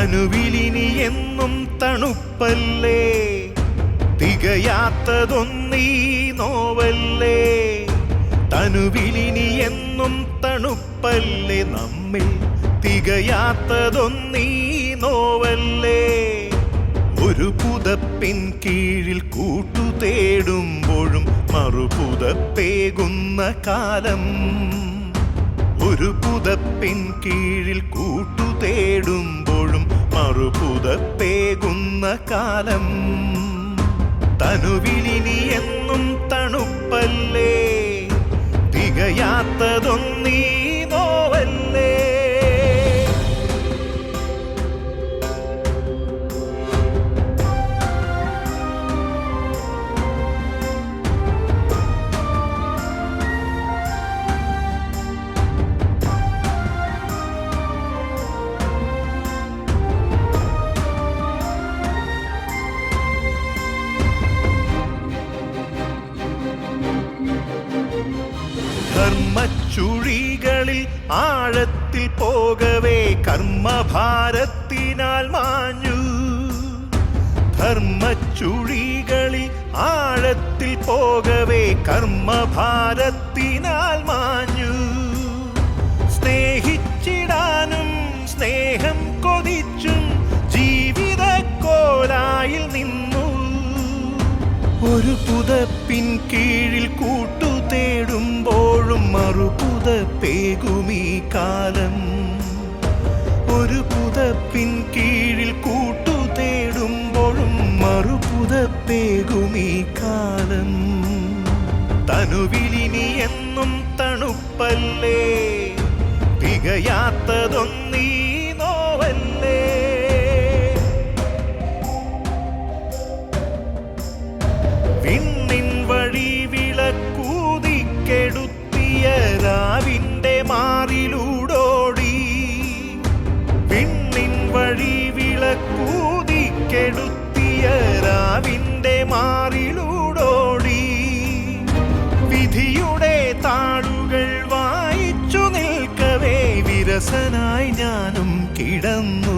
തനുവിലിനി എന്നും തണുപ്പല്ലേ, തികയാത്തതൊന്നീ നോവല്ലേ. തനുവിലിനി എന്നും തണുപ്പല്ലേ, നമ്മിൽ തികയാത്തതൊന്നീ നോവല്ലേ. ഒരു പുതപ്പിൻ കീഴിൽ കൂട്ടു തേടുമ്പോഴും മറുപുതപ്പേകുന്ന കാലം. ഒരു പുതപ്പിൻ കീഴിൽ കൂട്ടു തേടുമ്പോഴും മറുപുതപ്പേകുന്ന കാലം. തനുവിലിനി എന്നും തണുപ്പല്ലേ, തികയാത്തതൊന്നീ നോവല്ലേ. ധർമ്മച്ചുഴികളിൽ ആഴത്തിൽ പോകവേ കർമ്മഭാരത്തിനാൽ മാഞ്ഞു. ധർമ്മച്ചുഴികളിൽ ആഴത്തിൽ പോകവേ കർമ്മഭാരത്തിനാൽ മാഞ്ഞു. സ്നേഹിച്ചിടാനും സ്നേഹം കൊതിച്ചും ജീവിതക്കോലായിൽ നിന്നു. ഒരു പുതപ്പിൻ കീഴിൽ കൂട്ടു തേടുമ്പോഴും മറുപുതപ്പേകുമീ കാലം. ഒരു പുതപ്പിൻ കീഴിൽ കൂട്ടു തേടുമ്പോഴും മറുപുതപ്പേകുമീ കാലം. തനുവിലിനി എന്നും തണുപ്പല്ലേ, തികയാത്തതൊന്നീ നോവല്ലേ. വിണ്ണിൻ വഴി വിളക്കൂതിക്കെടുത്തിയ രാവിന്റെ മാറിലൂടോടി. വിണ്ണിൻ വഴി വിളക്കൂതിക്കെടുത്തിയ രാവിന്റെ മാറിലൂടോടി. വിധിയുടെ താളുകൾ വായിച്ചു നിൽക്കവേ വിരസനായി ഞാനും കിടന്നു.